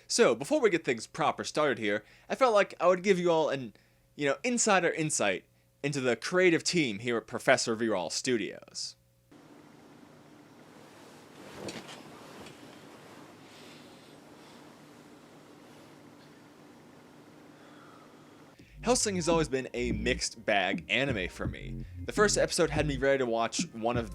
So, before we get things proper started here, I felt like I would give you all an, insider insight into the creative team here at Professor Viral Studios. Hellsing has always been a mixed bag anime for me. The first episode had me ready to watch one of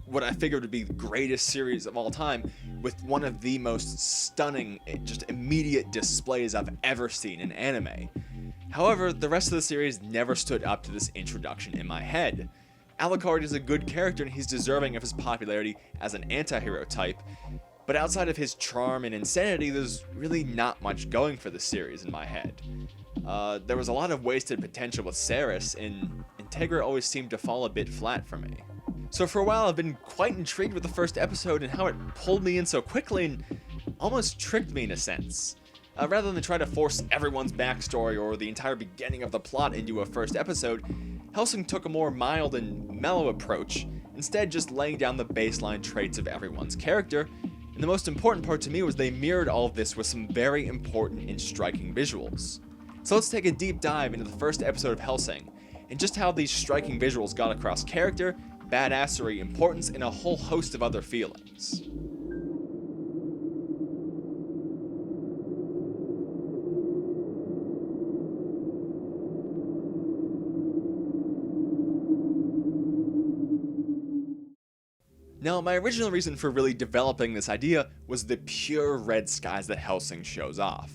what I figured would be the greatest series of all time, with one of the most stunning, just immediate displays I've ever seen in anime. However, the rest of the series never stood up to this introduction in my head. Alucard is a good character and he's deserving of his popularity as an anti-hero type, but outside of his charm and insanity, there's really not much going for the series in my head. There was a lot of wasted potential with Ceres, and Integra always seemed to fall a bit flat for me. So for a while I've been quite intrigued with the first episode and how it pulled me in so quickly and almost tricked me in a sense. Rather than try to force everyone's backstory or the entire beginning of the plot into a first episode, Hellsing took a more mild and mellow approach, instead just laying down the baseline traits of everyone's character, and the most important part to me was they mirrored all of this with some very important and striking visuals. So let's take a deep dive into the first episode of Hellsing, and just how these striking visuals got across character, badassery, importance, and a whole host of other feelings. Now, my original reason for really developing this idea was the pure red skies that Hellsing shows off.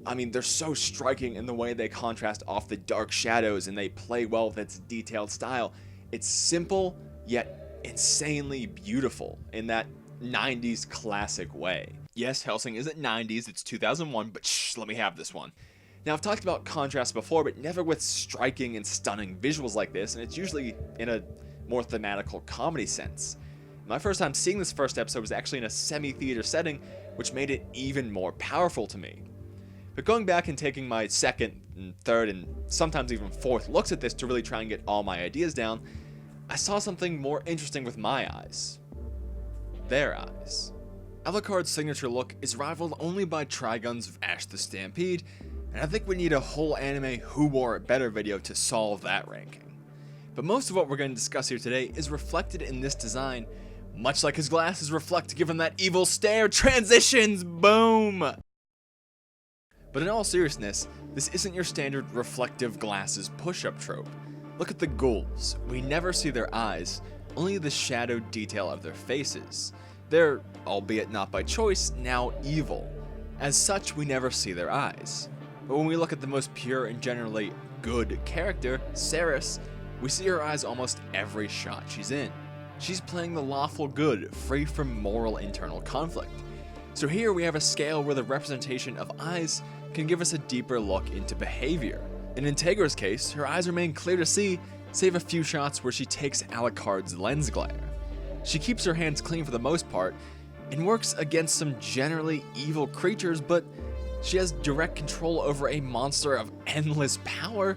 I mean, they're so striking in the way they contrast off the dark shadows and they play well with its detailed style. It's simple, yet insanely beautiful in that 90s classic way. Yes, Hellsing isn't 90s, it's 2001, but shh, let me have this one. Now, I've talked about contrast before, but never with striking and stunning visuals like this, and it's usually in a more thematical comedy sense. My first time seeing this first episode was actually in a semi-theater setting, which made it even more powerful to me. But going back and taking my second and third and sometimes even fourth looks at this to really try and get all my ideas down, I saw something more interesting with my eyes. Their eyes. Alucard's signature look is rivaled only by Trigun's of Ash the Stampede, and I think we need a whole anime Who Wore It Better video to solve that ranking. But most of what we're going to discuss here today is reflected in this design, much like his glasses reflect given that evil stare. Transitions! Boom! But in all seriousness, this isn't your standard reflective glasses push-up trope. Look at the ghouls. We never see their eyes, only the shadowed detail of their faces. They're, albeit not by choice, now evil. As such, we never see their eyes. But when we look at the most pure and generally good character, Ceres, we see her eyes almost every shot she's in. She's playing the lawful good, free from moral internal conflict. So here we have a scale where the representation of eyes can give us a deeper look into behavior. In Integra's case, her eyes remain clear to see, save a few shots where she takes Alucard's lens glare. She keeps her hands clean for the most part, and works against some generally evil creatures, but she has direct control over a monster of endless power,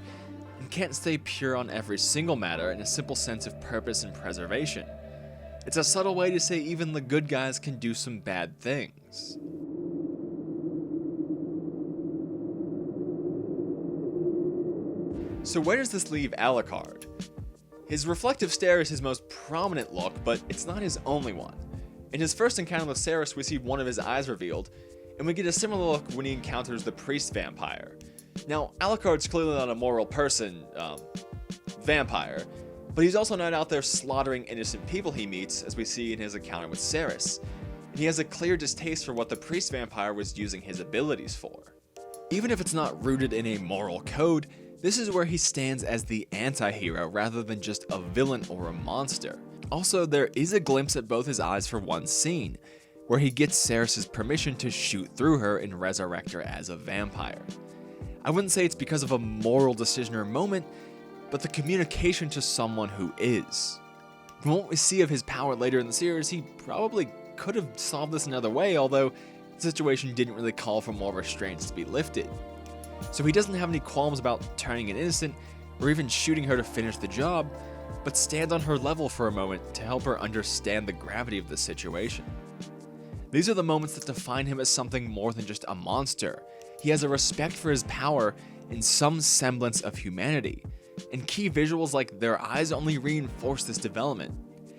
and can't stay pure on every single matter in a simple sense of purpose and preservation. It's a subtle way to say even the good guys can do some bad things. So where does this leave Alucard? His reflective stare is his most prominent look, but it's not his only one. In his first encounter with Ceres, we see one of his eyes revealed, and we get a similar look when he encounters the priest vampire. Now, Alucard's clearly not a moral person, vampire, but he's also not out there slaughtering innocent people he meets, as we see in his encounter with Ceres. And he has a clear distaste for what the priest vampire was using his abilities for. Even if it's not rooted in a moral code, this is where he stands as the anti-hero rather than just a villain or a monster. Also, there is a glimpse at both his eyes for one scene, where he gets Ceres' permission to shoot through her and resurrect her as a vampire. I wouldn't say it's because of a moral decision or moment, but the communication to someone who is. From what we see of his power later in the series, he probably could have solved this another way, although the situation didn't really call for more restraints to be lifted. So he doesn't have any qualms about turning an innocent, or even shooting her to finish the job, but stands on her level for a moment to help her understand the gravity of the situation. These are the moments that define him as something more than just a monster. He has a respect for his power and some semblance of humanity, and key visuals like their eyes only reinforce this development.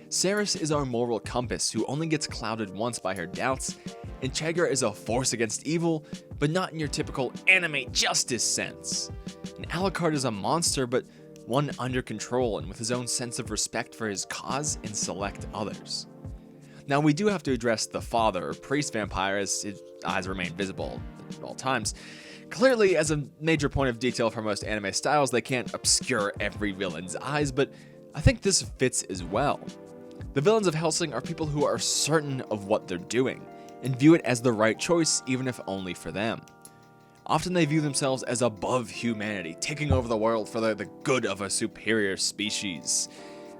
Ceres is our moral compass who only gets clouded once by her doubts, and Chegar is a force against evil, but not in your typical anime justice sense. And Alucard is a monster, but one under control and with his own sense of respect for his cause and select others. Now we do have to address the father, or priest vampire, as his eyes remain visible at all times. Clearly, as a major point of detail for most anime styles, they can't obscure every villain's eyes, but I think this fits as well. The villains of Hellsing are people who are certain of what they're doing, and view it as the right choice even if only for them. Often they view themselves as above humanity, taking over the world for the good of a superior species.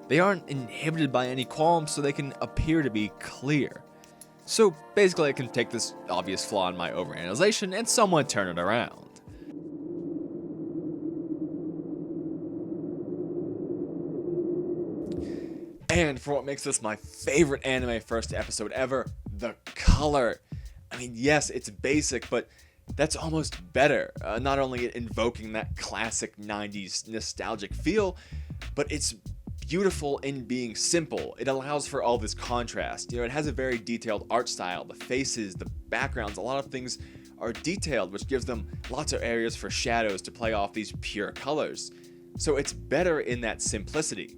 They aren't inhibited by any qualms, so they can appear to be clear. So basically I can take this obvious flaw in my overanalyzation and somewhat turn it around. And for what makes this my favorite anime first episode ever, the color. I mean, yes, it's basic, but that's almost better. Not only invoking that classic 90s nostalgic feel, but it's beautiful in being simple. It allows for all this contrast. It has a very detailed art style. The faces, the backgrounds, a lot of things are detailed, which gives them lots of areas for shadows to play off these pure colors. So it's better in that simplicity.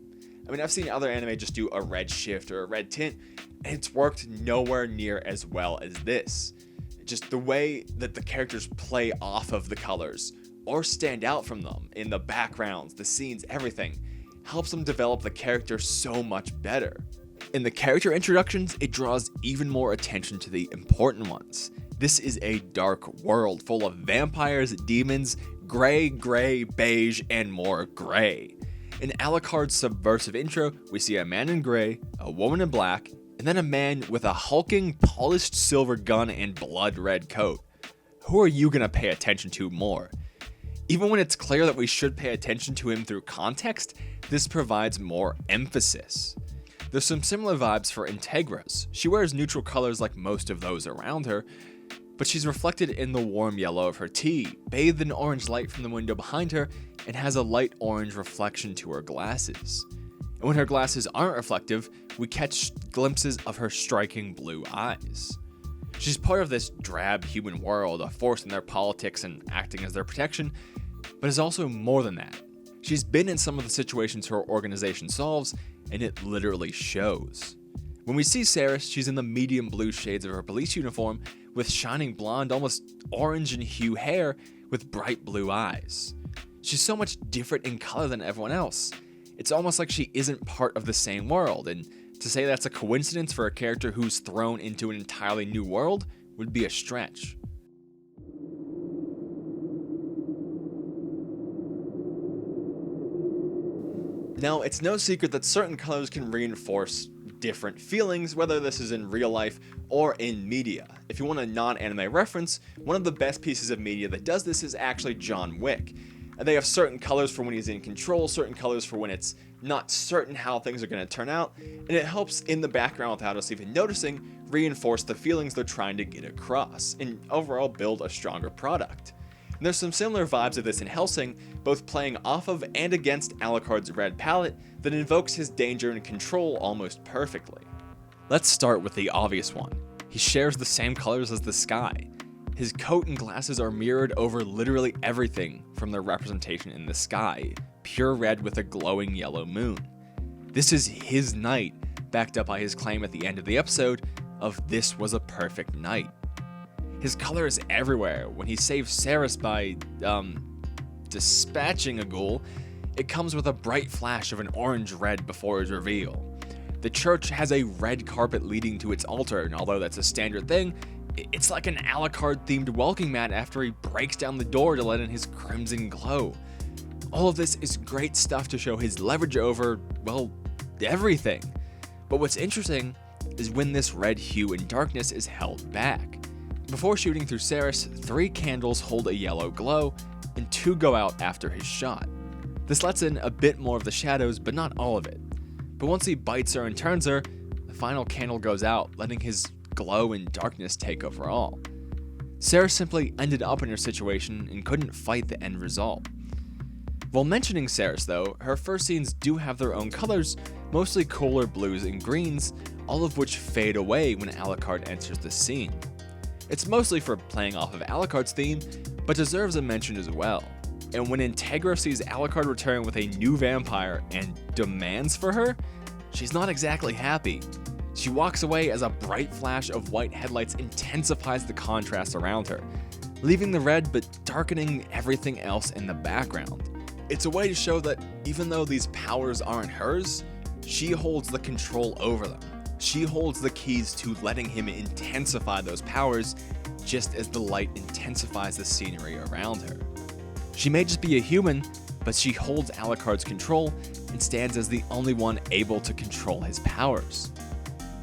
I mean, I've seen other anime just do a red shift or a red tint, and it's worked nowhere near as well as this. Just the way that the characters play off of the colors, or stand out from them in the backgrounds, the scenes, everything, helps them develop the character so much better. In the character introductions, it draws even more attention to the important ones. This is a dark world full of vampires, demons, gray, beige, and more gray. In Alucard's subversive intro, we see a man in gray, a woman in black, and then a man with a hulking, polished silver gun and blood red coat. Who are you gonna pay attention to more? Even when it's clear that we should pay attention to him through context, this provides more emphasis. There's some similar vibes for Integra's. She wears neutral colors like most of those around her, but she's reflected in the warm yellow of her tea, bathed in orange light from the window behind her, and has a light orange reflection to her glasses. And when her glasses aren't reflective, we catch glimpses of her striking blue eyes. She's part of this drab human world, a force in their politics and acting as their protection, but is also more than that. She's been in some of the situations her organization solves, and it literally shows. When we see Ceres, she's in the medium blue shades of her police uniform, with shining blonde, almost orange in hue hair, with bright blue eyes. She's so much different in color than everyone else. It's almost like she isn't part of the same world, and to say that's a coincidence for a character who's thrown into an entirely new world would be a stretch. Now, it's no secret that certain colors can reinforce different feelings, whether this is in real life or in media. If you want a non-anime reference, one of the best pieces of media that does this is actually John Wick. And they have certain colors for when he's in control, certain colors for when it's not certain how things are going to turn out, and it helps in the background without us even noticing reinforce the feelings they're trying to get across, and overall build a stronger product. And there's some similar vibes of this in Hellsing, both playing off of and against Alucard's red palette that invokes his danger and control almost perfectly. Let's start with the obvious one. He shares the same colors as the sky. His coat and glasses are mirrored over literally everything from their representation in the sky, pure red with a glowing yellow moon. This is his night, backed up by his claim at the end of the episode of "this was a perfect night." His color is everywhere. When he saves Ceres by, dispatching a ghoul, it comes with a bright flash of an orange-red before his reveal. The church has a red carpet leading to its altar, and although that's a standard thing, it's like an Alucard-themed welcome mat after he breaks down the door to let in his crimson glow. All of this is great stuff to show his leverage over, well, everything. But what's interesting is when this red hue and darkness is held back. Before shooting through Ceres, 3 candles hold a yellow glow, and 2 go out after his shot. This lets in a bit more of the shadows, but not all of it. But once he bites her and turns her, the final candle goes out, letting his glow and darkness take over all. Sarah simply ended up in her situation and couldn't fight the end result. While mentioning Ceres though, her first scenes do have their own colors, mostly cooler blues and greens, all of which fade away when Alucard enters the scene. It's mostly for playing off of Alucard's theme, but deserves a mention as well. And when Integra sees Alucard return with a new vampire and demands for her, she's not exactly happy. She walks away as a bright flash of white headlights intensifies the contrast around her, leaving the red but darkening everything else in the background. It's a way to show that even though these powers aren't hers, she holds the control over them. She holds the keys to letting him intensify those powers, just as the light intensifies the scenery around her. She may just be a human, but she holds Alucard's control and stands as the only one able to control his powers.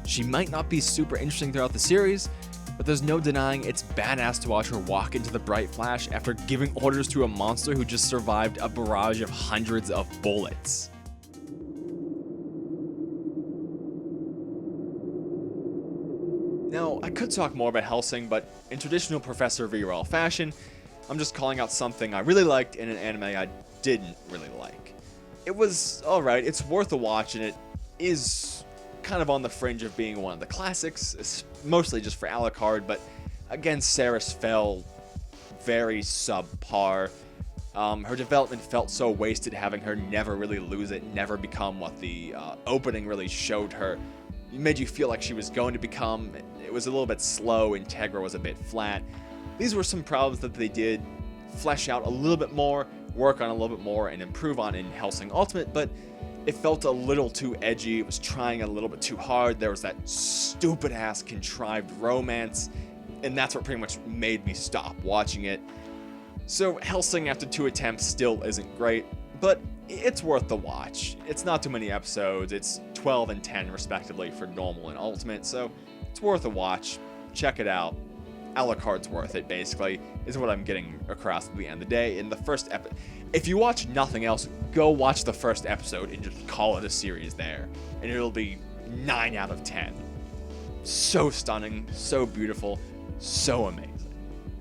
She might not be super interesting throughout the series, but there's no denying it's badass to watch her walk into the bright flash after giving orders to a monster who just survived a barrage of hundreds of bullets. Now, I could talk more about Hellsing, but in traditional Professor V-Roll fashion, I'm just calling out something I really liked in an anime I didn't really like. It was alright, it's worth a watch, and it is kind of on the fringe of being one of the classics. It's mostly just for Alucard, but again, Ceres fell very subpar. Her development felt so wasted, having her never really lose it, never become what the opening really showed her. It made you feel like she was going to become. It was a little bit slow, Integra was a bit flat. These were some problems that they did flesh out a little bit more, work on a little bit more, and improve on in Hellsing Ultimate, but it felt a little too edgy, it was trying a little bit too hard, there was that stupid-ass contrived romance, and that's what pretty much made me stop watching it. So Hellsing after 2 attempts still isn't great, but it's worth the watch. It's not too many episodes, it's 12 and 10 respectively for normal and ultimate, so it's worth a watch. Check it out. Alucard's worth it, basically, is what I'm getting across at the end of the day. In the first episode, if you watch nothing else, go watch the first episode and just call it a series there, and it'll be 9 out of 10. So stunning, so beautiful, so amazing.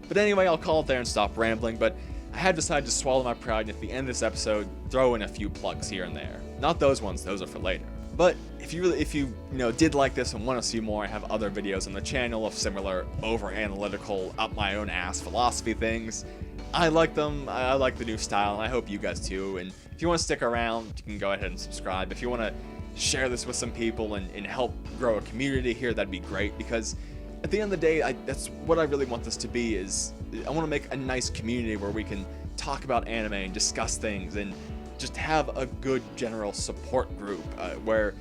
But anyway, I'll call it there and stop rambling, but I had decided to swallow my pride and at the end of this episode, throw in a few plugs here and there. Not those ones, those are for later. But if you did like this and want to see more, I have other videos on the channel of similar over-analytical, up-my-own-ass philosophy things. I like them, I like the new style, and I hope you guys too. And if you want to stick around, you can go ahead and subscribe. If you want to share this with some people and help grow a community here, that'd be great, because at the end of the day, that's what I really want this to be, is I want to make a nice community where we can talk about anime and discuss things and just have a good general support group where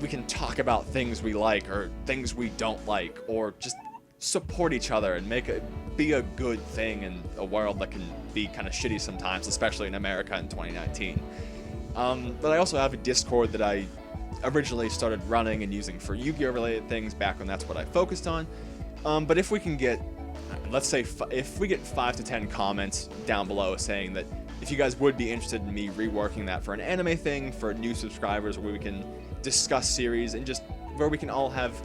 we can talk about things we like or things we don't like, or just support each other and be a good thing in a world that can be kind of shitty sometimes, especially in America in 2019. But I also have a Discord that I originally started running and using for Yu-Gi-Oh! Related things back when that's what I focused on. But if we can get, let's say, if we get 5 to 10 comments down below saying that if you guys would be interested in me reworking that for an anime thing, for new subscribers, where we can discuss series and just where we can all have,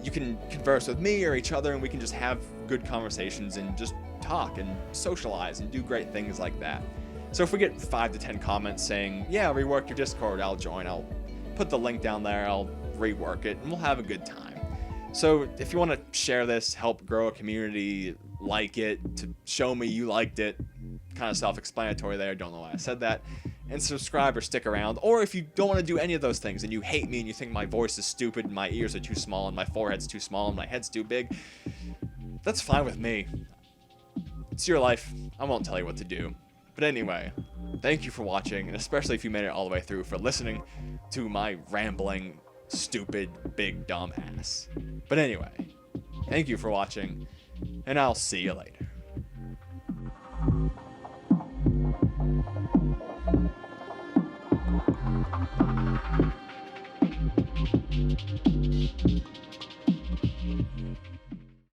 you can converse with me or each other and we can just have good conversations and just talk and socialize and do great things like that. So if we get 5 to 10 comments saying, yeah, rework your Discord, I'll join, I'll put the link down there, I'll rework it, and we'll have a good time. So if you want to share this, help grow a community, like it, to show me you liked it, kind of self-explanatory there, don't know why I said that, and subscribe or stick around. Or if you don't want to do any of those things and you hate me and you think my voice is stupid and my ears are too small and my forehead's too small and my head's too big, that's fine with me. It's your life, I won't tell you what to do. But anyway, thank you for watching, and especially if you made it all the way through, for listening to my rambling, stupid, big dumb ass. But anyway, thank you for watching, and I'll see you later.